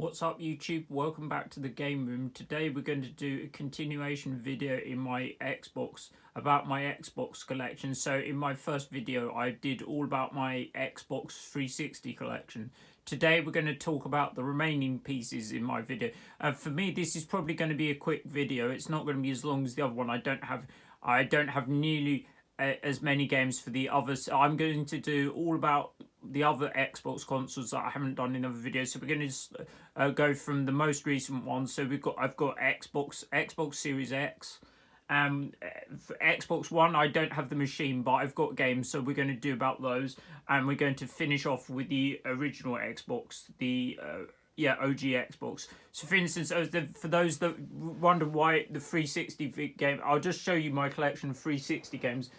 What's up YouTube? Welcome back to the game room. Today we're going to do a continuation video in my Xbox about my Xbox collection. So in my first video I did all about my Xbox 360 collection. Today we're going to talk about the remaining pieces in my video. For me this is probably going to be a quick video. It's not going to be as long as the other one. I don't have nearly as many games for the others. I'm going to do all about the other Xbox consoles that I haven't done in other videos. So we're going to go from the most recent ones. So I've got Xbox Series X. For Xbox One, I don't have the machine, but I've got games, so we're going to do about those, and we're going to finish off with the original Xbox, the OG Xbox. So for instance, for those that wonder why the 360 game, I'll just show you my collection of 360 games,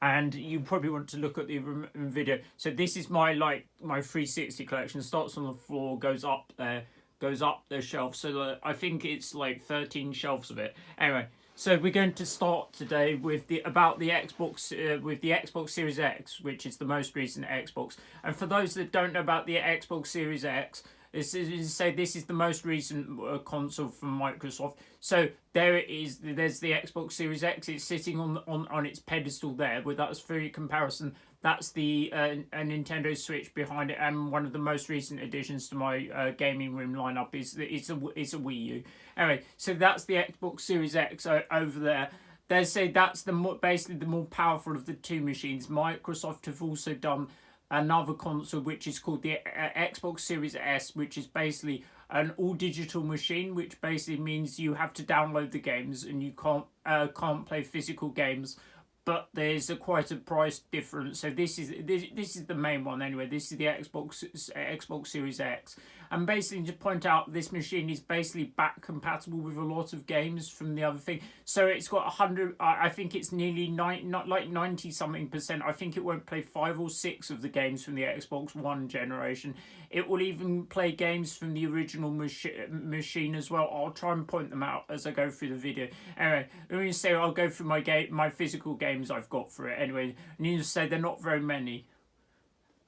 and you probably want to look at the video. So this is my 360 collection. Starts on the floor, goes up the shelf. So I think it's like 13 shelves of it. Anyway, so we're going to start today with the Xbox with the Xbox Series X, which is the most recent Xbox. And for those that don't know about the Xbox Series X, this is the most recent console from Microsoft. So there it is. There's the Xbox Series X. It's sitting on its pedestal there. But that's for comparison. That's the a Nintendo Switch behind it, and one of the most recent additions to my gaming room lineup is it's a Wii U. Anyway, so that's the Xbox Series X over there. They say that's basically the more powerful of the two machines. Microsoft have also done another console which is called the Xbox Series S, which is basically an all-digital machine, which basically means you have to download the games and you can't play physical games. But there's quite a price difference. So this is the main one anyway. This is the Xbox Series X. And basically to point out, this machine is basically back compatible with a lot of games from the other thing. So it's got 100. I think it's nearly 90 something percent. I think it won't play 5 or 6 of the games from the Xbox One generation. It will even play games from the original machine as well. I'll try and point them out as I go through the video. Anyway, let me say I'll go through my physical games I've got for it. Anyway, I need to say they're not very many.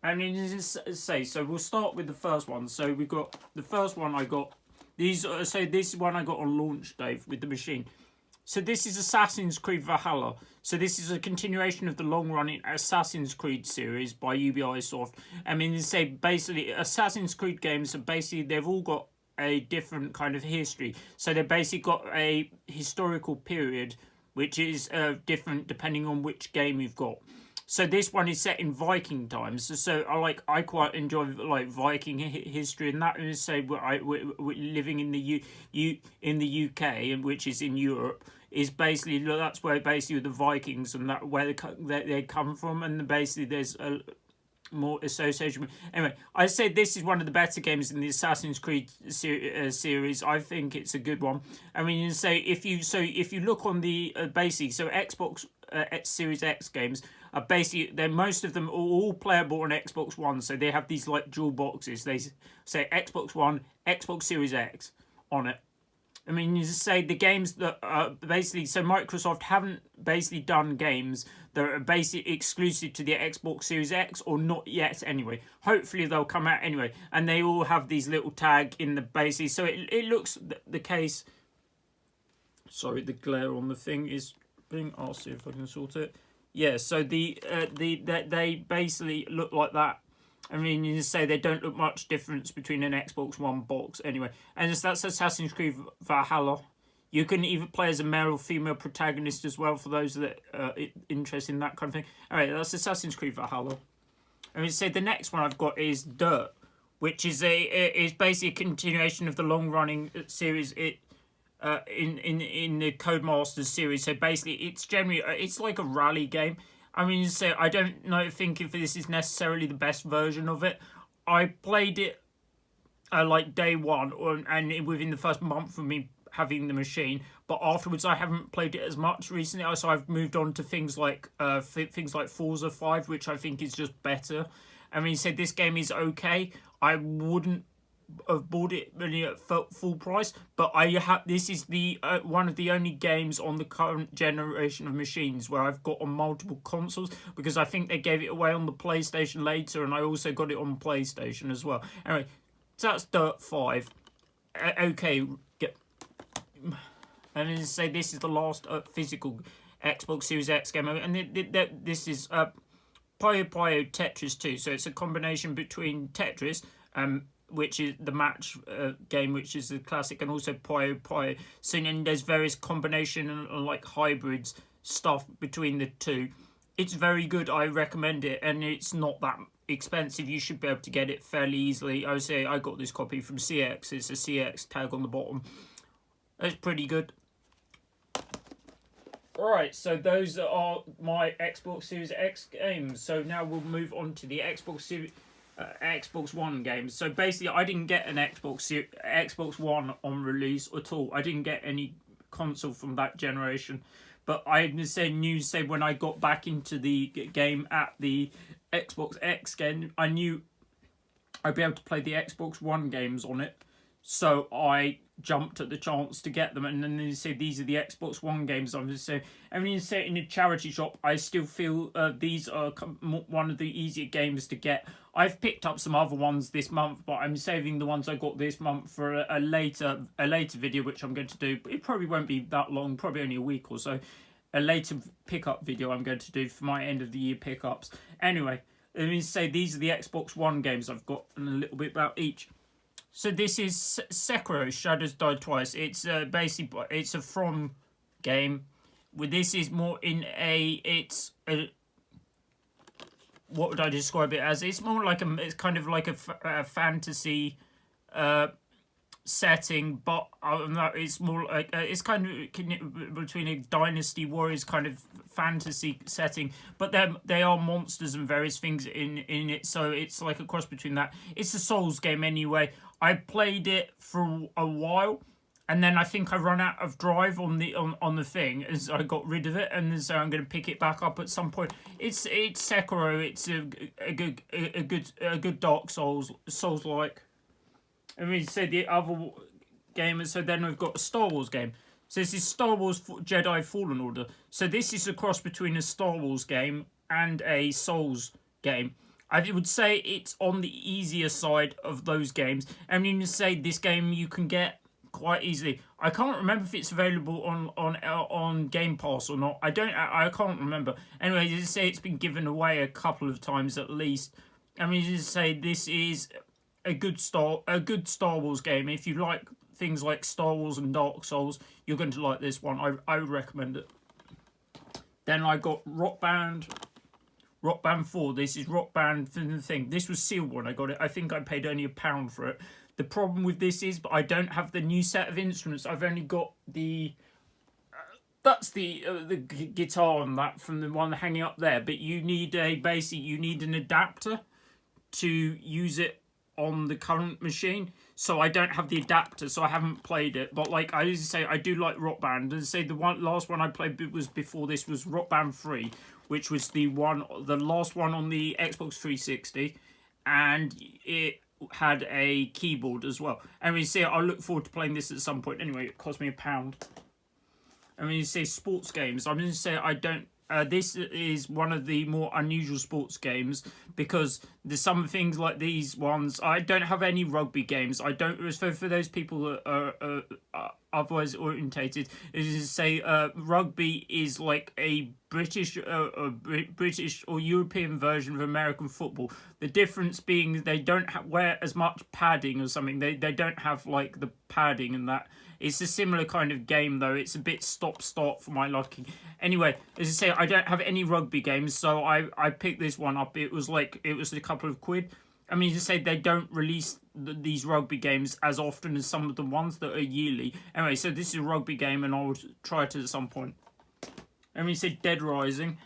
And so we'll start with the first one. So we've got the first one I got. This one I got on launch day with the machine. So this is Assassin's Creed Valhalla. So this is a continuation of the long-running Assassin's Creed series by Ubisoft. I mean, basically Assassin's Creed games are they've all got a different kind of history. So they've basically got a historical period which is different depending on which game you've got. So this one is set in Viking times. So I quite enjoy Viking history, and that is we're living in the UK, and which is in Europe, is basically that's where basically the Vikings and that where they come from, and basically there's a more association with. Anyway, I say this is one of the better games in the Assassin's Creed series. I think it's a good one. I mean, if you look on the Xbox Series X games are basically most of them are all playable on Xbox One. So they have these dual boxes. They say Xbox One, Xbox Series X on it. I mean, you say the games that are so Microsoft haven't basically done games that are basically exclusive to the Xbox Series X, or not yet anyway. Hopefully they'll come out anyway, and they all have these little tag in the bases. So it looks the case. Sorry, the glare on the thing is being. I'll see if I can sort it. Yeah, so they basically look like that. I mean, you say they don't look much difference between an Xbox One box anyway. And that's Assassin's Creed Valhalla. You can either play as a male or female protagonist as well, for those that are interested in that kind of thing. Alright, that's Assassin's Creed Valhalla. I mean, the next one I've got is Dirt, which is basically a continuation of the long-running series in the Codemasters series. So basically, it's like a rally game. I mean, I don't think if this is necessarily the best version of it. I played it day one, and within the first month of me having the machine. But afterwards, I haven't played it as much recently. So I've moved on to things like Forza 5, which I think is just better. I mean, this game is okay. I wouldn't have bought it really at full price, but this is the one of the only games on the current generation of machines where I've got on multiple consoles, because I think they gave it away on the PlayStation later, and I also got it on PlayStation as well. Anyway, so that's Dirt 5. okay, and as I say, this is the last physical Xbox Series X game, and this is Puyo Puyo Tetris 2. So it's a combination between Tetris, which is the match game, which is the classic, and also Puyo Puyo. So and there's various combination and like hybrids stuff between the two. It's very good. I recommend it, and it's not that expensive. You should be able to get it fairly easily. I would say I got this copy from CX. It's a CX tag on the bottom. It's pretty good. Alright, so those are my Xbox Series X games. So now we'll move on to the Xbox One games. So basically, I didn't get an Xbox One on release at all. I didn't get any console from that generation. But I knew when I got back into the game at the Xbox X game, I knew I'd be able to play the Xbox One games on it. So I jumped at the chance to get them, and then they say these are the Xbox One games. I'm just saying, I mean, say in a charity shop, I still feel these are one of the easier games to get. I've picked up some other ones this month, but I'm saving the ones I got this month for a later video, which I'm going to do. It probably won't be that long, probably only a week or so. A later pickup video I'm going to do for my end of the year pickups. Anyway, let me say these are the Xbox One games I've got, and a little bit about each. So this is Sekiro: Shadows Die Twice. It's basically it's a From game. With this is more in it's a, what would I describe it as? It's more like it's kind of like a fantasy setting, but it's more like it's kind of between a Dynasty Warriors kind of fantasy setting, but they are monsters and various things in it, so it's like a cross between that. It's a Souls game anyway. I played it for a while, and then I think I run out of drive on the thing, as I got rid of it, and so I'm going to pick it back up at some point. It's Sekiro. It's a good Dark Souls like. I mean, say the other game, so then we've got a Star Wars game. So this is Star Wars Jedi Fallen Order. So this is a cross between a Star Wars game and a Souls game. I would say it's on the easier side of those games. I mean, you say this game you can get quite easily. I can't remember if it's available on Game Pass or not. I can't remember. Anyway, you say it's been given away a couple of times at least. I mean, you say this is a good Star Wars game. If you like things like Star Wars and Dark Souls, you're going to like this one. I would recommend it. Then I got Rock Band 4. This is Rock Band thing. This was sealed when I got it. I think I paid only £1 for it. The problem with this is, but I don't have the new set of instruments. I've only got the that's the guitar and that from the one hanging up there. But you need you need an adapter to use it on the current machine, so I don't have the adapter, so I haven't played it. But like I used to say, I do like Rock Band, and say the last one I played was before this was Rock Band 3, which was the last one on the Xbox 360, and it had a keyboard as well. I mean, see, I look forward to playing this at some point. Anyway, it cost me £1. I mean, you say sports games. I'm going to say I don't. This is one of the more unusual sports games because there's some things like these ones. I don't have any rugby games. I don't. For those people that are otherwise orientated, is to say rugby is like a British or European version of American football. The difference being they don't wear as much padding or something. They don't have like the padding and that. It's a similar kind of game, though. It's a bit stop-start for my liking. Anyway, as I say, I don't have any rugby games, so I picked this one up. It was a couple of quid. I mean, to say they don't release these rugby games as often as some of the ones that are yearly. Anyway, so this is a rugby game, and I will try it at some point. I mean, say Dead Rising.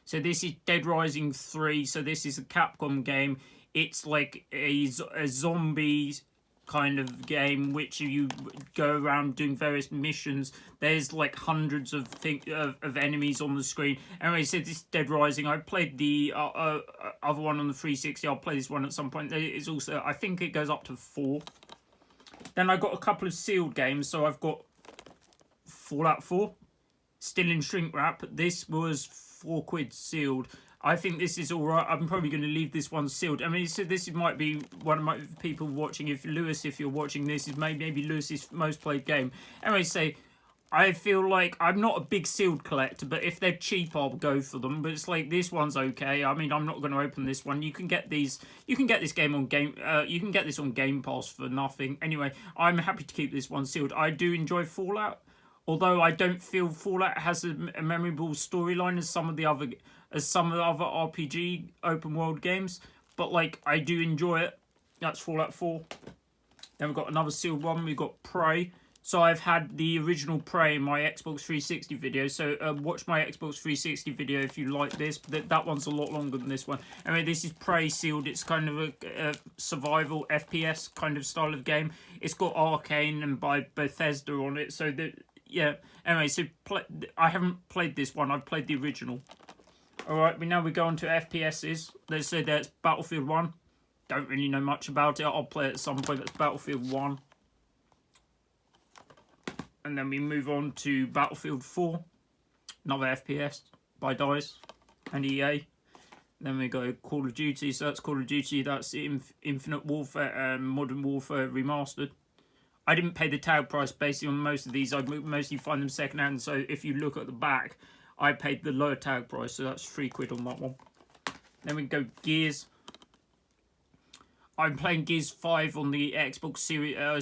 So this is Dead Rising 3. So this is a Capcom game. It's like a zombies kind of game which you go around doing various missions. There's like hundreds of enemies on the screen. Anyway, so this is Dead Rising. I played the other one on the 360. I'll play this one at some point. It's also, I think it goes up to 4. Then I got a couple of sealed games. So I've got Fallout 4, still in shrink wrap. This was £4 sealed. I think this is all right. I'm probably going to leave this one sealed. I mean, so this might be one of my people watching. If Lewis, if you're watching this, is maybe Lewis's most played game. Anyway, say I feel like I'm not a big sealed collector, but if they're cheap, I'll go for them. But it's like this one's okay. I mean, I'm not going to open this one. You can get these. You can get this game on game. You can get this on Game Pass for nothing. Anyway, I'm happy to keep this one sealed. I do enjoy Fallout, although I don't feel Fallout has a memorable storyline as some of the other RPG open world games. But like, I do enjoy it. That's Fallout 4. Then we've got another sealed one. We've got Prey. So I've had the original Prey in my Xbox 360 video. So watch my Xbox 360 video if you like this. But that one's a lot longer than this one. Anyway, this is Prey sealed. It's kind of a survival FPS kind of style of game. It's got Arcane and by Bethesda on it. So yeah. Anyway, so I haven't played this one. I've played the original. Alright, now we go on to FPSs. Let's say that's Battlefield 1. Don't really know much about it. I'll play it at some point. That's Battlefield 1. And then we move on to Battlefield 4, another FPS by DICE and EA. Then we go Call of Duty, so that's Call of Duty, that's Infinite Warfare and Modern Warfare Remastered. I didn't pay the tag price basically on most of these, I mostly find them second hand, so if you look at the back, I paid the lower tag price, so that's £3 on that one. Then we go Gears. I'm playing Gears 5 on the Xbox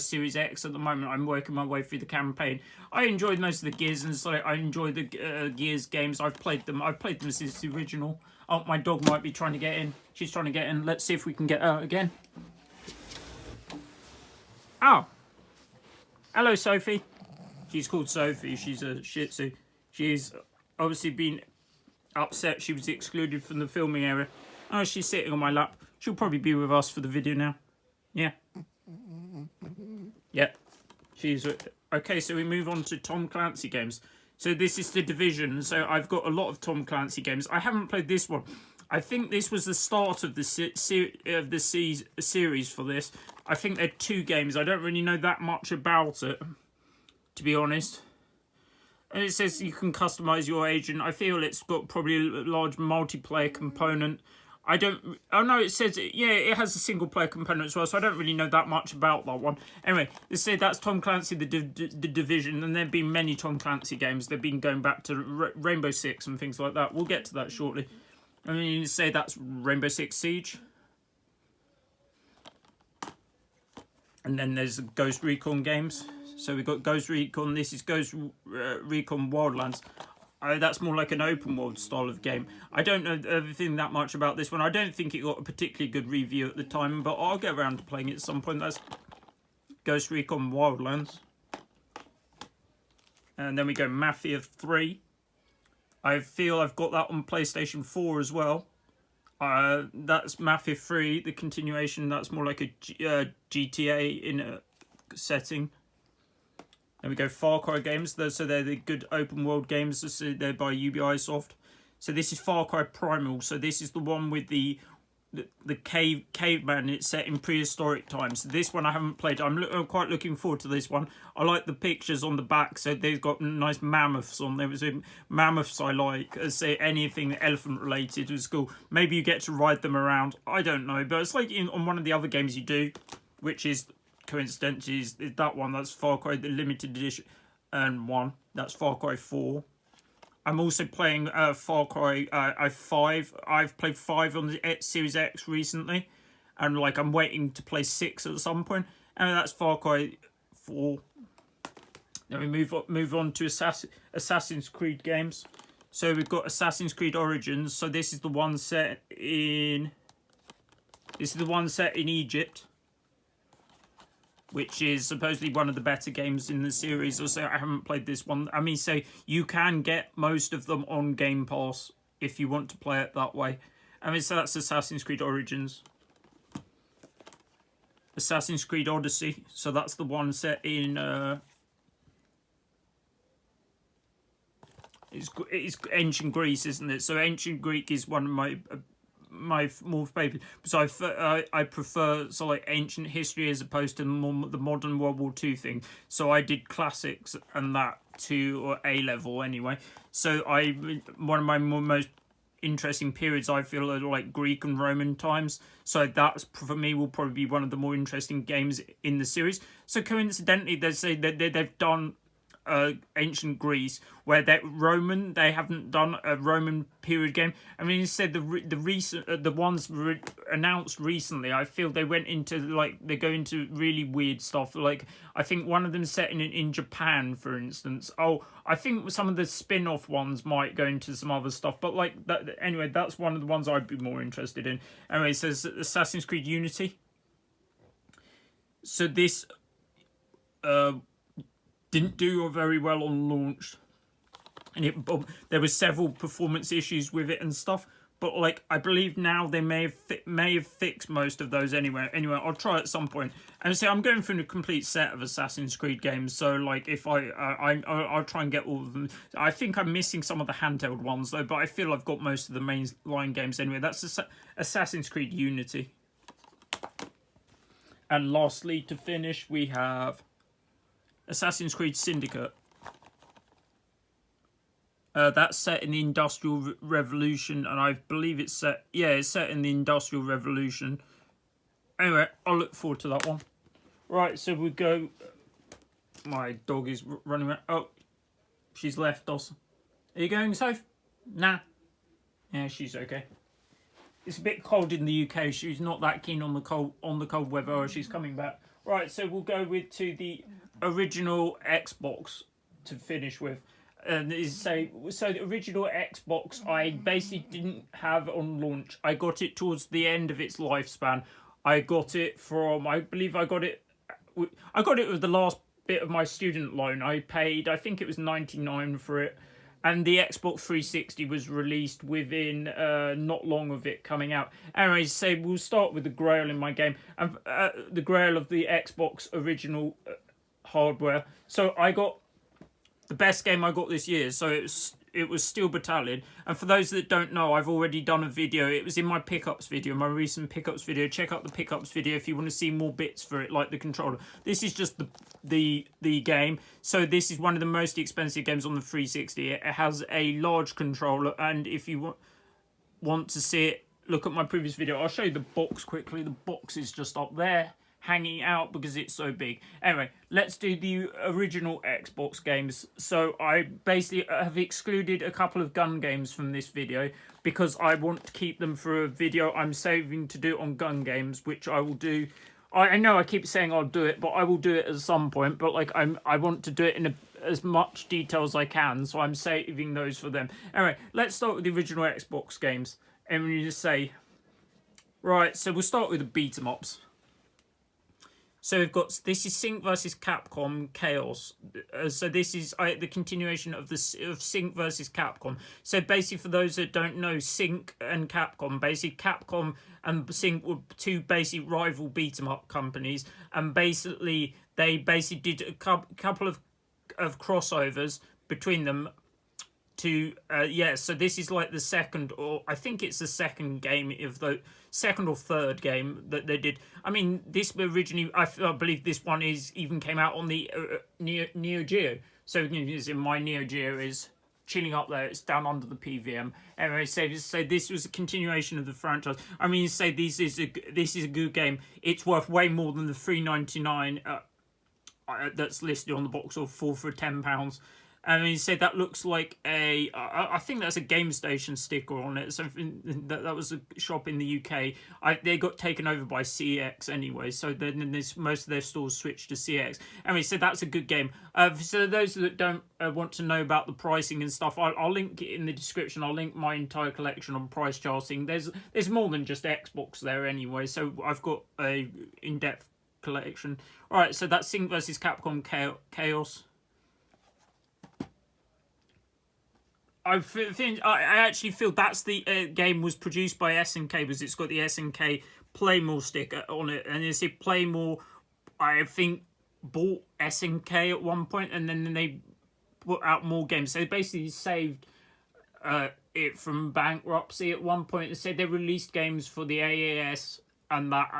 Series X at the moment. I'm working my way through the campaign. I enjoyed most of the Gears, and so I enjoy the Gears games. I've played them since the original. Oh, my dog might be trying to get in. She's trying to get in. Let's see if we can get out again. Oh. Hello, Sophie. She's called Sophie. She's a Shih Tzu. She's obviously been upset she was excluded from the filming area. Oh, she's sitting on my lap. She'll probably be with us for the video now. Yeah. Yeah. She's... Okay, so we move on to Tom Clancy games. So this is The Division. So I've got a lot of Tom Clancy games. I haven't played this one. I think this was the start of the series for this. I think there are 2 games. I don't really know that much about it, to be honest. And it says you can customize your agent. I feel it's got probably a large multiplayer component. I don't... Oh, no, it says... Yeah, it has a single-player component as well, so I don't really know that much about that one. Anyway, they say that's Tom Clancy, the Division, and there have been many Tom Clancy games. They've been going back to Rainbow Six and things like that. We'll get to that shortly. I mean, you say that's Rainbow Six Siege. And then there's Ghost Recon games. So we've got Ghost Recon. This is Ghost Recon Wildlands. That's more like an open world style of game. I don't know everything that much about this one. I don't think it got a particularly good review at the time, but I'll get around to playing it at some point. That's Ghost Recon Wildlands. And then we go Mafia 3. I feel I've got that on PlayStation 4 as well. That's Mafia 3, the continuation. That's more like a GTA in a setting. Then we go Far Cry games. So they're the good open world games. So they're by Ubisoft. So this is Far Cry Primal. So this is the one with the caveman. It's set in prehistoric times. This one I haven't played. I'm quite looking forward to this one. I like the pictures on the back. So they've got nice mammoths on there. Mammoths I like. Say anything elephant related is cool. Maybe you get to ride them around. I don't know. But it's like on one of the other games you do, which is... coincidentally is that one. That's Far Cry the limited edition and one. That's Far Cry 4. I'm also playing Far Cry 5. I've played 5 on the Series X recently, and like I'm waiting to play 6 at some point. And that's Far Cry 4. Then we move on to Assassin's Creed games. So we've got Assassin's Creed Origins. So this is the one set in Egypt, which is supposedly one of the better games in the series. Also, I haven't played this one. I mean, so you can get most of them on Game Pass if you want to play it that way. I mean, so that's Assassin's Creed Origins. Assassin's Creed Odyssey. So that's the one set in... It's ancient Greece, isn't it? So ancient Greek is one of my more favourite. So I prefer like ancient history as opposed to the modern World War II thing. So I did classics and that to A level anyway. So one of my most interesting periods, I feel, are like Greek and Roman times. So that's, for me, will probably be one of the more interesting games in the series. So coincidentally, they say that they've done ancient Greece, where they haven't done a Roman period game. I mean, instead the recent the ones announced recently, I feel they went into they go into really weird stuff. Like I think one of them set in Japan, for instance. Oh, I think some of the spin-off ones might go into some other stuff, but like that anyway. That's one of the ones I'd be more interested in. Anyway, it says Assassin's Creed Unity. So this didn't do very well on launch, and there were several performance issues with it and stuff. But like I believe now they may have fixed most of those anyway. Anyway, I'll try at some point. And so I'm going through a complete set of Assassin's Creed games. So like if I'll try and get all of them. I think I'm missing some of the handheld ones though, but I feel I've got most of the mainline games anyway. That's Assassin's Creed Unity. And lastly, to finish, we have Assassin's Creed Syndicate. That's set in the Industrial Revolution, and I believe it's set in the Industrial Revolution. Anyway, I'll look forward to that one. Right, so we go. My dog is running around. Oh, she's left us. Are you going, Soph? Nah. Yeah, she's okay. It's a bit cold in the UK. She's not that keen on the cold weather, or she's coming back. Right, so we'll go to the original Xbox to finish with. And so the original Xbox I basically didn't have on launch. I got it towards the end of its lifespan. I got it from, I believe I got it with the last bit of my student loan. I paid, I think it was $99 for it. And the Xbox 360 was released within not long of it coming out. Anyways, so we'll start with the Grail in my game. And the Grail of the Xbox original hardware. So I got the best game I got this year. So it was Steel Battalion. And for those that don't know, I've already done a video. It was in my pickups video, my recent pickups video. Check out the pickups video if you want to see more bits for it, like the controller. This is just the game. So this is one of the most expensive games on the 360. It has a large controller, and if you want to see it, look at my previous video. I'll show you the box quickly. The box is just up there, hanging out because it's so big. Anyway, let's do the original Xbox games. So I basically have excluded a couple of gun games from this video because I want to keep them for a video I'm saving to do on gun games, which I will do. I know I keep saying I'll do it, but I will do it at some point. But like I want to do it in as much detail as I can, so I'm saving those for them. Anyway, let's start with the original Xbox games. And we just say, right, so we'll start with the beat 'em ups. So we've got, this is Sync versus Capcom Chaos. So this is the continuation of Sync versus Capcom. So basically, for those that don't know, Sync and Capcom, basically Capcom and Sync were two basic rival beat 'em up companies, and basically they did a couple of crossovers between them. So this is like the second, or I think it's the second game of the second or third game that they did. I mean, this originally, I believe this one even came out on the Neo Geo. So my Neo Geo is chilling up there. It's down under the PVM. Anyway, so this was a continuation of the franchise. I mean, say this is a good game. It's worth way more than the $3.99 that's listed on the box, or for £10. And he said that looks like I think that's a Game Station sticker on it. So that was a shop in the UK. They got taken over by CX anyway. So then most of their stores switched to CX. Anyway, so that's a good game. So those that don't want to know about the pricing and stuff, I'll link it in the description. I'll link my entire collection on price charting. There's more than just Xbox there anyway. So I've got a in-depth collection. All right, so that's Sync versus Capcom Chaos. I actually feel that's the game was produced by SNK, because it's got the SNK Playmore sticker on it, and it's Playmore, I think, bought SNK at one point, and then they put out more games. So they basically saved it from bankruptcy at one point. They said they released games for the AAS and that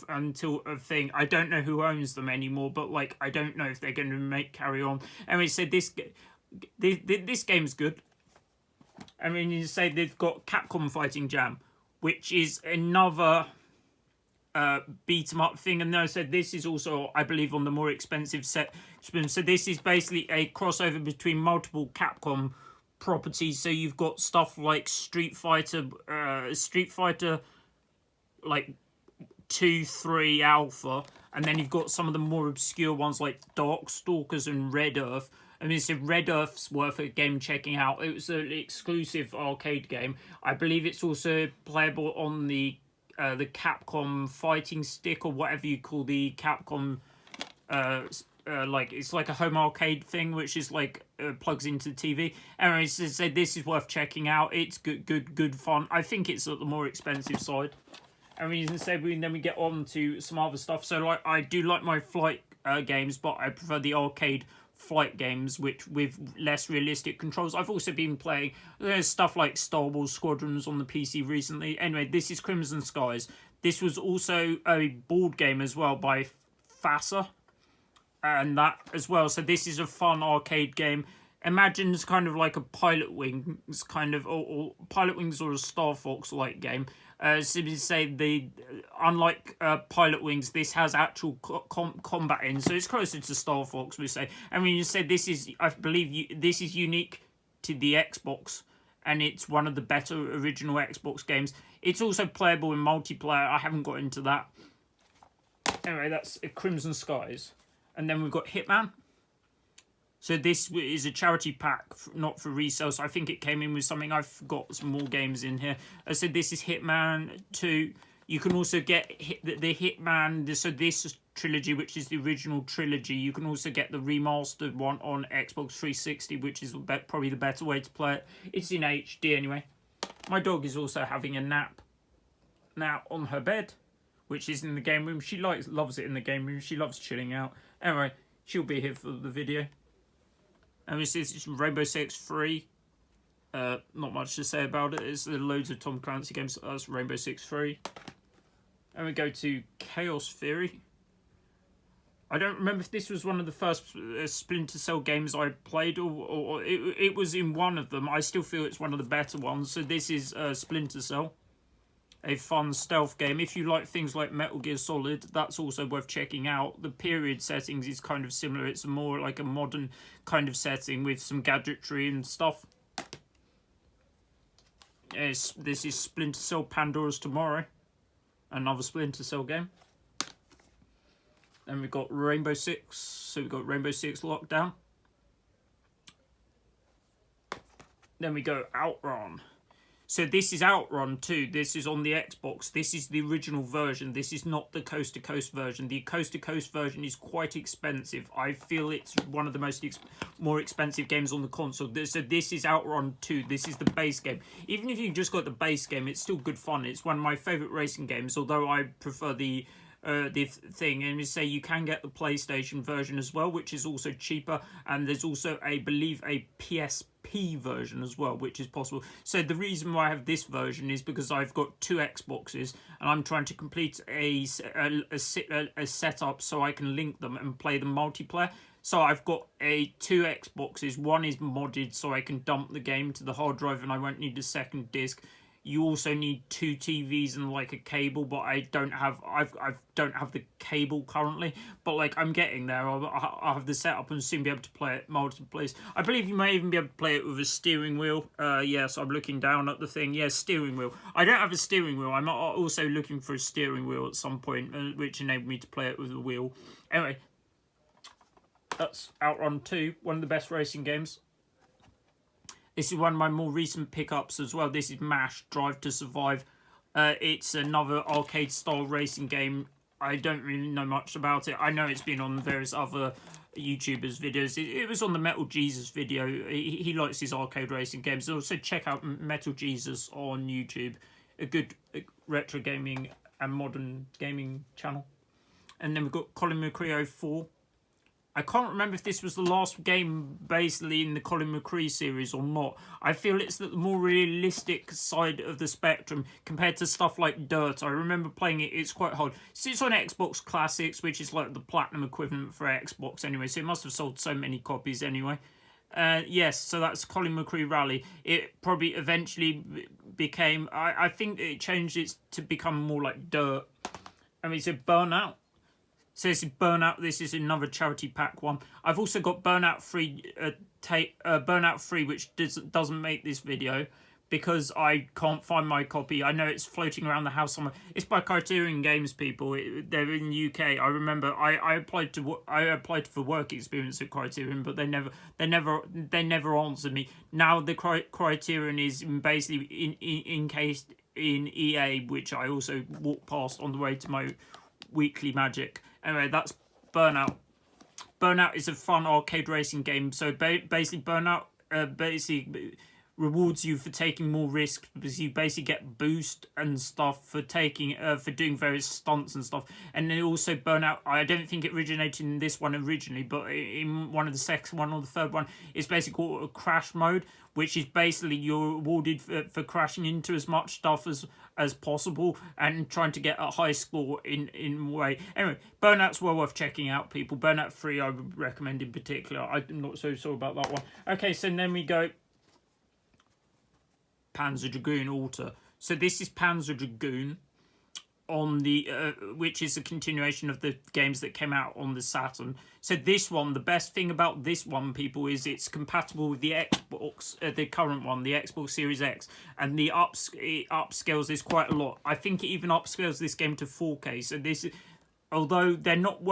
until a thing. I don't know who owns them anymore, but like I don't know if they're going to carry on. Anyway, so this game's good. I mean, you say they've got Capcom Fighting Jam, which is another beat 'em up thing, and I said this is also, I believe, on the more expensive set. So this is basically a crossover between multiple Capcom properties. So you've got stuff like Street Fighter, like 2, 3 Alpha, and then you've got some of the more obscure ones like Darkstalkers and Red Earth. I mean, so Red Earth's worth a game checking out. It was an exclusive arcade game. I believe it's also playable on the Capcom Fighting Stick, or whatever you call the Capcom. Like it's like a home arcade thing, which is like plugs into the TV. Anyway, so this is worth checking out. It's good fun. I think it's at the more expensive side. And we can say then we get on to some other stuff. So like I do like my flight games, but I prefer the arcade flight games, which with less realistic controls. I've also been playing stuff like Star Wars Squadrons on the PC recently. Anyway, this is Crimson Skies. This was also a board game as well by FASA, and that as well. So this is a fun arcade game. Imagine it's kind of like a Pilot Wings kind of, or Pilot Wings or a Star Fox like game. So to say unlike Pilot Wings, this has actual combat in, so it's closer to Star Fox, we say. I mean, you said this is, I believe, this is unique to the Xbox, and it's one of the better original Xbox games. It's also playable in multiplayer. I haven't got into that. Anyway, that's Crimson Skies, and then we've got Hitman. So this is a charity pack, not for resale. So I think it came in with something. I've got some more games in here. So this is Hitman 2. You can also get the Hitman. So this trilogy, which is the original trilogy. You can also get the remastered one on Xbox 360, which is probably the better way to play it. It's in HD anyway. My dog is also having a nap now on her bed, which is in the game room. She loves it in the game room. She loves chilling out. Anyway, she'll be here for the video. And this is Rainbow Six Free. Not much to say about it. It's loads of Tom Clancy games. So that's Rainbow Six Free. And we go to Chaos Theory. I don't remember if this was one of the first Splinter Cell games I played, or it was in one of them. I still feel it's one of the better ones. So this is Splinter Cell. A fun stealth game. If you like things like Metal Gear Solid, that's also worth checking out. The period settings is kind of similar. It's more like a modern kind of setting with some gadgetry and stuff. Yes, this is Splinter Cell Pandora's Tomorrow. Another Splinter Cell game. Then we've got Rainbow Six. So we've got Rainbow Six Lockdown. Then we go Outrun. So this is Outrun 2. This is on the Xbox. This is the original version. This is not the Coast to Coast version. The Coast to Coast version is quite expensive. I feel it's one of the more expensive games on the console. So this is Outrun 2. This is the base game. Even if you just got the base game, it's still good fun. It's one of my favourite racing games, although I prefer the thing. And we say you can get the PlayStation version as well, which is also cheaper, and there's also I believe a PSP version as well, which is possible. So the reason why I have this version is because I've got 2 Xboxes and I'm trying to complete a setup so I can link them and play them multiplayer. So I've got 2 Xboxes. One is modded so I can dump the game to the hard drive and I won't need a second disc. You also need 2 TVs and like a cable, but I don't have the cable currently. But like I'm getting there. I'll have the setup and soon be able to play it multiple places. I believe you may even be able to play it with a steering wheel. Yes, I'm looking down at the thing. Yes, steering wheel. I don't have a steering wheel. I'm also looking for a steering wheel at some point, which enabled me to play it with a wheel. Anyway, that's Outrun 2, one of the best racing games. This is one of my more recent pickups as well. This is MASH, Drive to Survive. It's another arcade-style racing game. I don't really know much about it. I know it's been on various other YouTubers' videos. It was on the Metal Jesus video. He likes his arcade racing games. Also, check out Metal Jesus on YouTube. A good retro gaming and modern gaming channel. And then we've got Colin McRae 04. I can't remember if this was the last game basically in the Colin McRae series or not. I feel it's the more realistic side of the spectrum compared to stuff like Dirt. I remember playing it, it's quite hard. So it's on Xbox Classics, which is like the platinum equivalent for Xbox anyway, so it must have sold so many copies anyway. Yes, so that's Colin McRae Rally. It probably eventually became. I think it changed it to become more like Dirt. I mean, so Burnout. So this is Burnout. This is another charity pack one. I've also got Burnout 3, Burnout 3, which doesn't make this video because I can't find my copy. I know it's floating around the house somewhere. It's by Criterion Games, people. They're in the UK. I remember I applied for work experience at Criterion, but they never answered me. Now the Criterion is basically encased in EA, which I also walked past on the way to my weekly magic. Anyway, that's Burnout. Burnout is a fun arcade racing game. So basically, Burnout basically rewards you for taking more risks because you basically get boost and stuff for taking for doing various stunts and stuff. And then also Burnout, I don't think it originated in this one originally, but in one of the second one or the third one, it's basically called a crash mode, which is basically you're rewarded for crashing into as much stuff as possible and trying to get a high score in a way. Anyway, Burnout's well worth checking out, people. Burnout 3 I would recommend in particular. I'm not so sure about that one. Okay, so then we go Panzer Dragoon Alter. So this is Panzer Dragoon on the which is a continuation of the games that came out on the Saturn. So this one, the best thing about this one, people, is it's compatible with the Xbox, the current one, the Xbox Series X, and it upscales this quite a lot. I think it even upscales this game to 4K. So this, although they're not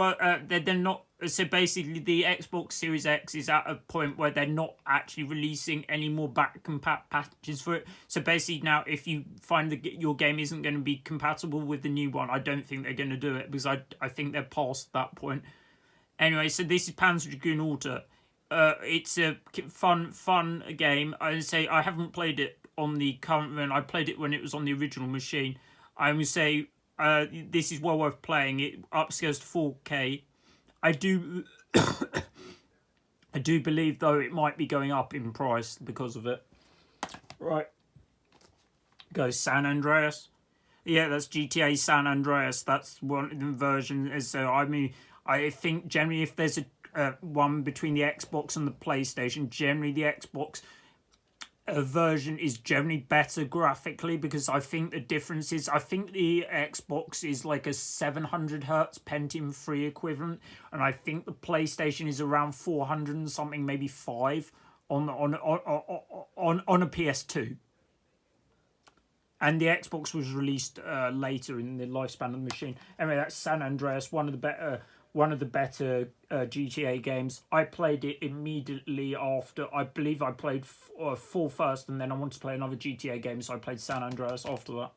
so basically the Xbox Series X is at a point where they're not actually releasing any more back compat patches for it. So basically now, if you find that your game isn't going to be compatible with the new one, I don't think they're going to do it because I think they're past that point. Anyway, so this is Panzer Dragoon Alter. It's a fun game. I would say I haven't played it on the current one. I played it when it was on the original machine. I would say this is well worth playing. It upscales to 4K. I do believe, though, it might be going up in price because of it. Right. Go San Andreas. Yeah, that's GTA San Andreas. That's one version. So, I mean, I think generally if there's a one between the Xbox and the PlayStation, generally the Xbox version is generally better graphically because I think the difference is I think the Xbox is like a 700 hertz Pentium 3 equivalent, and I think the PlayStation is around 400 and something, maybe 5 on a PS2. And the Xbox was released later in the lifespan of the machine. Anyway, that's San Andreas, one of the better GTA games. I played it immediately after. I believe I played 4 first, and then I wanted to play another GTA game, so I played San Andreas after that.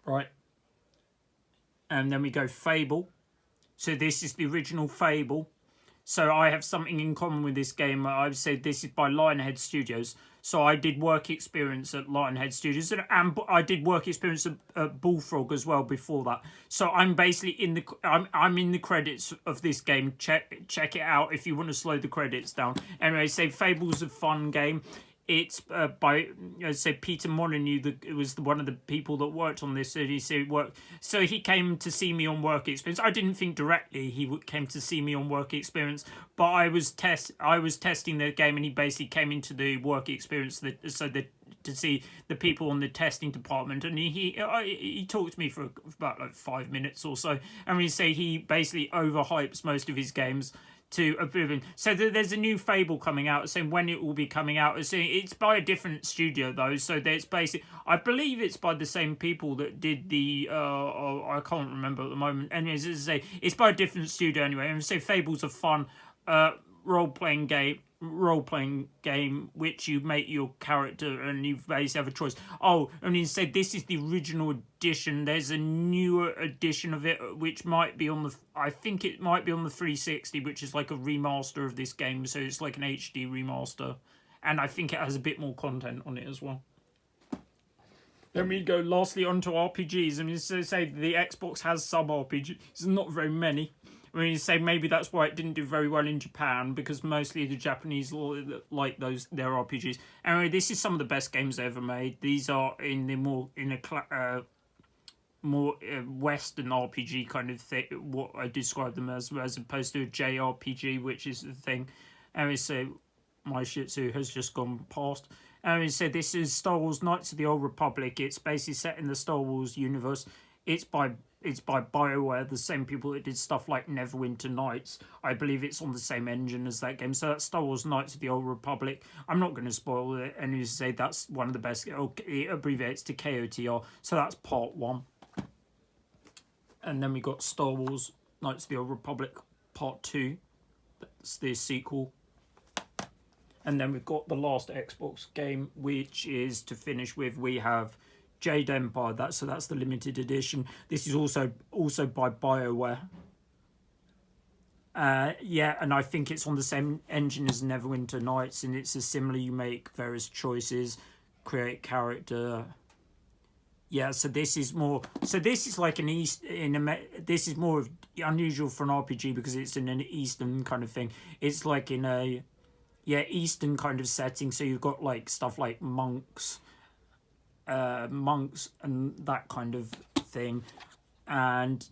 Right. And then we go Fable. So this is the original Fable. So I have something in common with this game. I would say this is by Lionhead Studios. So I did work experience at Lionhead Studios, and I did work experience at Bullfrog as well before that. So I'm basically I'm in the credits of this game. Check it out if you want to slow the credits down. Anyway, say Fable's a fun game. It's by Peter Molyneux. It was one of the people that worked on this. So he came to see me on work experience. I didn't think directly he came to see me on work experience, but I was testing the game, and he basically came into the work experience to see the people on the testing department, and he talked to me for about like 5 minutes or so. And we say he basically overhypes most of his games to oblivion. So there's a new Fable coming out, saying when it will be coming out. It's by a different studio though, so there's basically, I believe it's by the same people that did the I can't remember at the moment. Anyways, as I say, it's by a different studio anyway. And so Fable's a fun role-playing game which you make your character and you basically have a choice. Oh, and instead this is the original edition. There's a newer edition of it which might be on the, I think it might be on the 360, which is like a remaster of this game, so it's like an HD remaster, and I think it has a bit more content on it as well. Then we go lastly onto RPGs. I mean, so say the Xbox has some RPGs, not very many. I mean, say maybe that's why it didn't do very well in Japan, because mostly the Japanese like their RPGs. Anyway, this is some of the best games ever made. These are in the more Western RPG kind of thing, what I describe them as opposed to a JRPG, which is the thing. Anyway, so my Shih Tzu has just gone past. And it said this is Star Wars Knights of the Old Republic. It's basically set in the Star Wars universe. It's by BioWare, the same people that did stuff like Neverwinter Nights. I believe it's on the same engine as that game. So that's Star Wars Knights of the Old Republic. I'm not going to spoil it, and you say that's one of the best. It abbreviates to KOTR. So that's part 1. And then we got Star Wars Knights of the Old Republic part 2. That's the sequel. And then we've got the last Xbox game, which is to finish with. We have Jade Empire. That's the limited edition. This is also by BioWare. Yeah, and I think it's on the same engine as Neverwinter Nights, and it's a similar. You make various choices, create character. Yeah, so this is more. So this is like an this is more of unusual for an RPG because it's in an Eastern kind of thing. It's like in a Eastern kind of setting. So you've got like stuff like monks and that kind of thing, and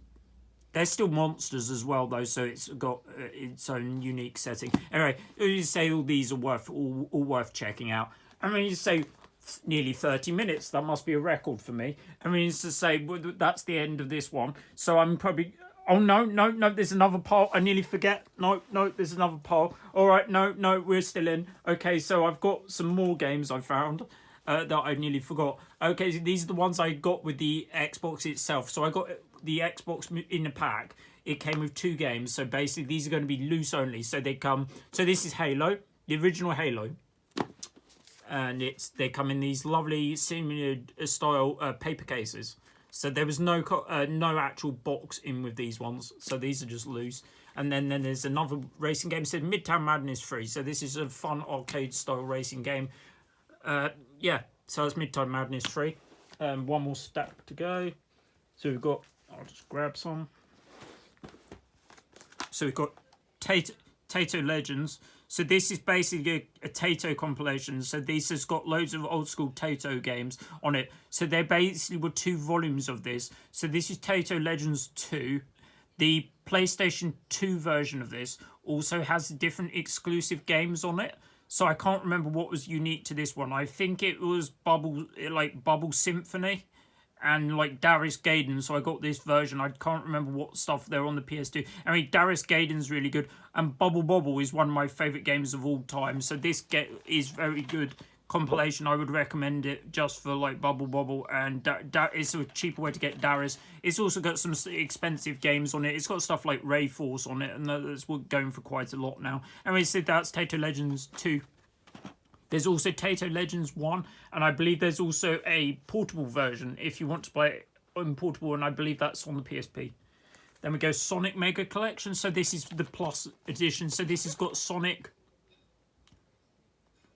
there's still monsters as well though, so it's got its own unique setting. Anyway, you say all these are all worth checking out. I mean, you say nearly 30 minutes, that must be a record for me. I mean, it's to say that's the end of this one, so I'm probably no, there's another part. I nearly forget. No, there's another part. All right, no, we're still in. Okay, so I've got some more games I found that I nearly forgot. Okay, so these are the ones I got with the Xbox itself. So I got the Xbox in the pack. It came with 2 games. So basically, these are going to be loose only. So they come. So this is Halo, the original Halo, and they come in these lovely similar style paper cases. So there was no actual box in with these ones. So these are just loose. And then there's another racing game. It said Midtown Madness 3. So this is a fun arcade style racing game. Yeah, so it's Midtown Madness 3. One more stack to go. So we've got, I'll just grab some. So we've got Taito Legends. So this is basically a Taito compilation. So this has got loads of old school Taito games on it. So there basically were 2 volumes of this. So this is Taito Legends 2. The PlayStation 2 version of this also has different exclusive games on it. So I can't remember what was unique to this one. I think it was Bubble Symphony and like Darius Gaiden. So I got this version. I can't remember what stuff they're on the PS2. I mean, Darius Gaiden's really good. And Bubble Bobble is one of my favourite games of all time. So this is very good compilation. I would recommend it just for like Bubble Bobble. And it's a cheaper way to get Darius. It's also got some expensive games on it. It's got stuff like Ray Force on it. And that's going for quite a lot now. Anyway, so that's Taito Legends 2. There's also Taito Legends 1, and I believe there's also a portable version if you want to play it on portable, and I believe that's on the PSP. Then we go Sonic Mega Collection. So this is the Plus edition. So this has got Sonic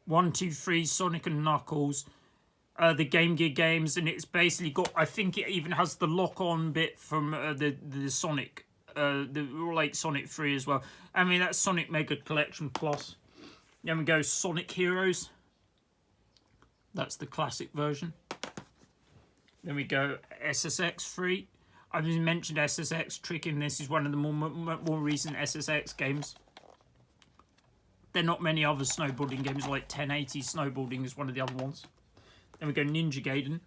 1, 2, 3, Sonic and Knuckles, the Game Gear games, and it's basically got, I think it even has the lock-on bit from the Sonic, like Sonic 3 as well. I mean, that's Sonic Mega Collection Plus. Then we go Sonic Heroes. That's the classic version. Then we go SSX 3. I've mentioned SSX Tricking. This is one of the more recent SSX games. There are not many other snowboarding games, like 1080 Snowboarding is one of the other ones. Then we go Ninja Gaiden.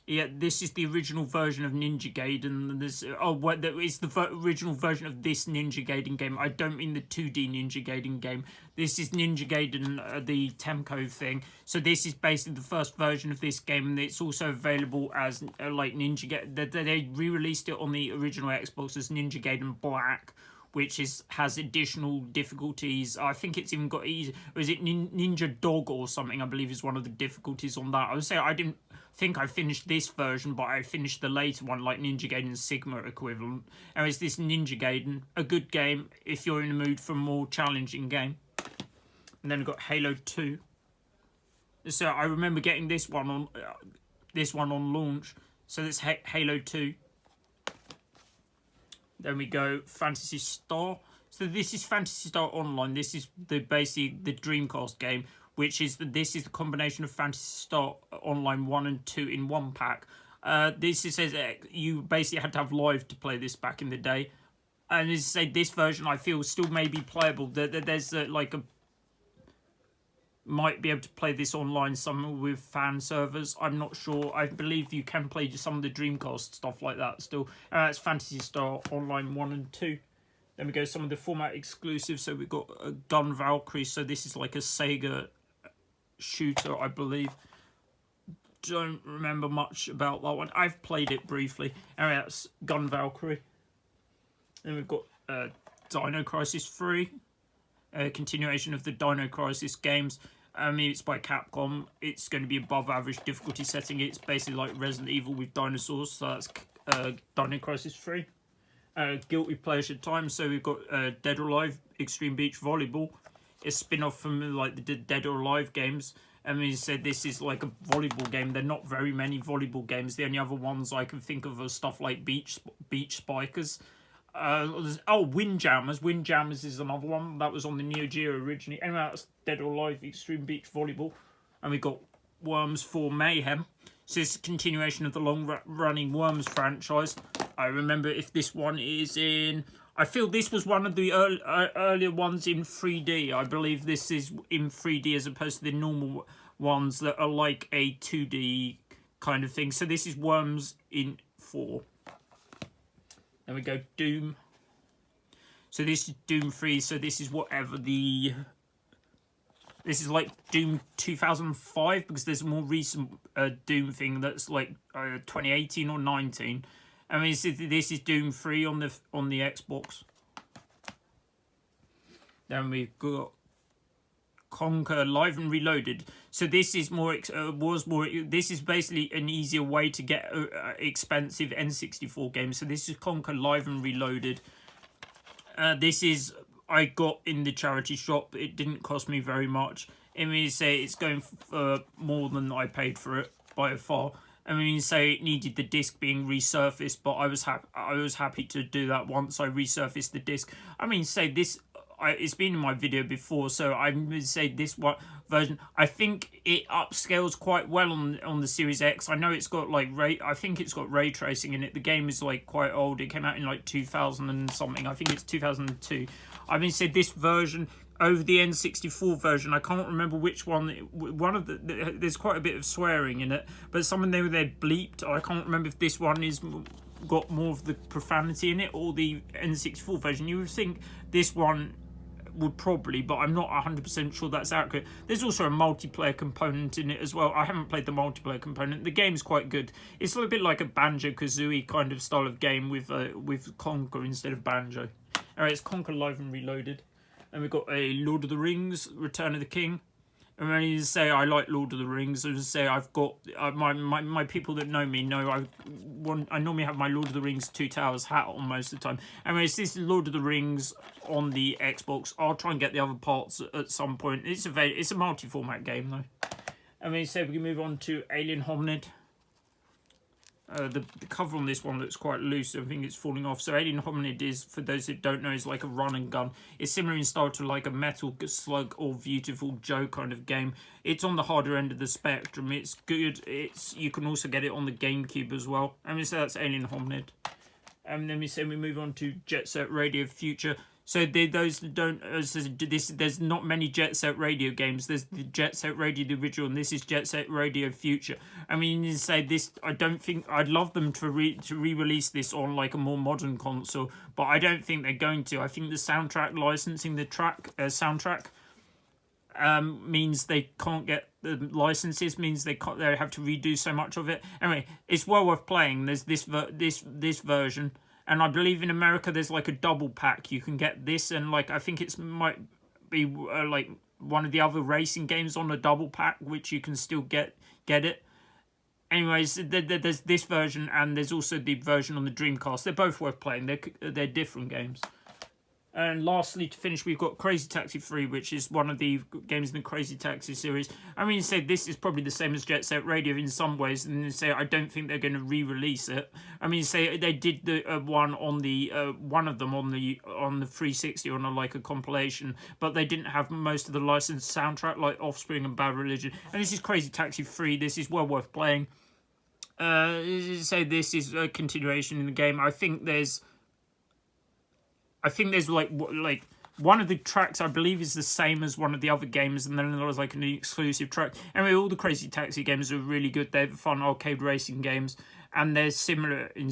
Yeah, this is the original version of Ninja Gaiden. It's the original version of this Ninja Gaiden game. I don't mean the 2D Ninja Gaiden game. This is Ninja Gaiden, the Temco thing. So this is basically the first version of this game. And it's also available as like Ninja Gaiden. They re-released it on the original Xbox as Ninja Gaiden Black, which has additional difficulties. I think it's even got easy. Or is it Ninja Dog or something? I believe is one of the difficulties on that. I would say I didn't think I finished this version, but I finished the later one, like Ninja Gaiden Sigma equivalent. And it's this Ninja Gaiden, a good game if you're in the mood for a more challenging game. And then we've got Halo 2. So I remember getting this one on launch. So that's Halo 2. Then we go Phantasy Star. So this is Phantasy Star Online. This is basically the Dreamcast game, which is this is the combination of Phantasy Star Online 1 and 2 in one pack. This says you basically had to have live to play this back in the day. And as I say, this version I feel still may be playable. There's like might be able to play this online somewhere with fan servers. I'm not sure. I believe you can play some of the Dreamcast stuff like that still. It's Phantasy Star Online 1 and 2. Then we go some of the format exclusives. So we've got Gun Valkyrie. So this is like a Sega shooter, I believe. Don't remember much about that one. I've played it briefly. Anyway, that's Gun Valkyrie. Then we've got Dino Crisis 3. Continuation of the Dino Crisis games. I mean, it's by Capcom. It's going to be above average difficulty setting. It's basically like Resident Evil with dinosaurs. So that's Dino Crisis 3. Guilty Pleasure Time. So we've got Dead or Alive Extreme Beach Volleyball. It's a spin-off from like the Dead or Alive games. I mean, you said this is like a volleyball game. There are not very many volleyball games. The only other ones I can think of are stuff like Beach Spikers. Windjammers. Windjammers is another one that was on the Neo Geo originally. Anyway, that's Dead or Alive Extreme Beach Volleyball. And we got Worms 4 Mayhem. So it's a continuation of the long-running Worms franchise. I remember if this one is in... I feel this was one of the earlier ones in 3D. I believe this is in 3D as opposed to the normal ones that are like a 2D kind of thing. So this is Worms in 4. Then we go Doom. So this is Doom 3. So this is whatever the... This is like Doom 2005 because there's a more recent Doom thing that's like 2018 or 19. I mean, this is Doom 3 on the Xbox. Then we've got Conquer Live and Reloaded. So this is this is basically an easier way to get expensive N64 games. So this is Conquer Live and Reloaded. This is I got in the charity shop. It didn't cost me very much. I mean, say it's going for more than I paid for it by far. I mean, say it needed the disc being resurfaced, but I was happy to do that once I resurfaced the disc. I mean, say this, it's been in my video before, so I would say this one version. I think it upscales quite well on the Series X. I know it's got like I think it's got ray tracing in it. The game is like quite old. It came out in like 2000 and something. I think it's 2002. I mean, say this version over the N64 version, I can't remember which one. One of there's quite a bit of swearing in it, but some of them they bleeped. I can't remember if this one is got more of the profanity in it or the N64 version. You would think this one would probably, but I'm not 100% sure that's accurate. There's also a multiplayer component in it as well. I haven't played the multiplayer component. The game's quite good. It's a little bit like a Banjo-Kazooie kind of style of game with Conquer instead of Banjo. Alright, it's Conquer Live and Reloaded. And we've got a Lord of the Rings, Return of the King. And when you say I like Lord of the Rings, I say I've got my people that know me know I normally have my Lord of the Rings Two Towers hat on most of the time. Anyway, this is Lord of the Rings on the Xbox. I'll try and get the other parts at some point. It's a multi-format game though. And then we can move on to Alien Hominid. The cover on this one looks quite loose. I think it's falling off. So Alien Hominid is, for those that don't know, is like a run and gun. It's similar in style to like a Metal Slug or Beautiful Joe kind of game. It's on the harder end of the spectrum. It's good. You can also get it on the GameCube as well. And so that's Alien Hominid. And then we move on to Jet Set Radio Future. So those that don't, there's not many Jet Set Radio games. There's the Jet Set Radio the original, and this is Jet Set Radio Future. I mean, you say this. I don't think I'd love them to re-release this on like a more modern console, but I don't think they're going to. I think the soundtrack licensing, the soundtrack, means they can't get the licenses. Means they have to redo so much of it. Anyway, it's well worth playing. There's this version. And I believe in America there's like a double pack. You can get this and like I think might be like one of the other racing games on a double pack, which you can still get it. Anyways, there's this version and there's also the version on the Dreamcast. They're both worth playing. They're different games. And lastly, to finish, we've got Crazy Taxi 3, which is one of the games in the Crazy Taxi series. I mean, this is probably the same as Jet Set Radio in some ways, and I don't think they're going to re-release it. I mean, they did the one on the one of them on the 360 on a compilation, but they didn't have most of the licensed soundtrack like Offspring and Bad Religion. And this is Crazy Taxi 3. This is well worth playing. This is a continuation in the game. I think there's one of the tracks I believe is the same as one of the other games, and then there was like an exclusive track. Anyway, all the Crazy Taxi games are really good. They're fun arcade racing games, and they're similar in.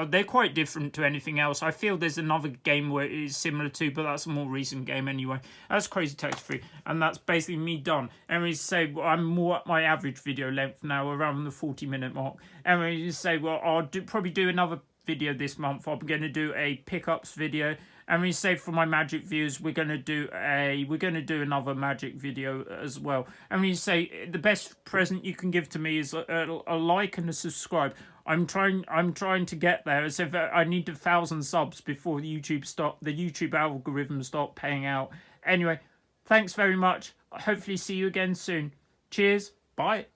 They're quite different to anything else. I feel there's another game where it is similar to, but that's a more recent game anyway. That's Crazy Taxi 3, and that's basically me done. And we say, well, I'm more at my average video length now, around the 40-minute mark. And we say, well, I'll probably do another video this month. I'm going to do a pickups video. And we say for my Magic viewers, we're going to do another Magic video as well. And we say the best present you can give to me is a like and a subscribe. I'm trying to get there. As if I need 1,000 subs before the YouTube algorithm stop paying out. Anyway, thanks very much. Hopefully see you again soon. Cheers. Bye.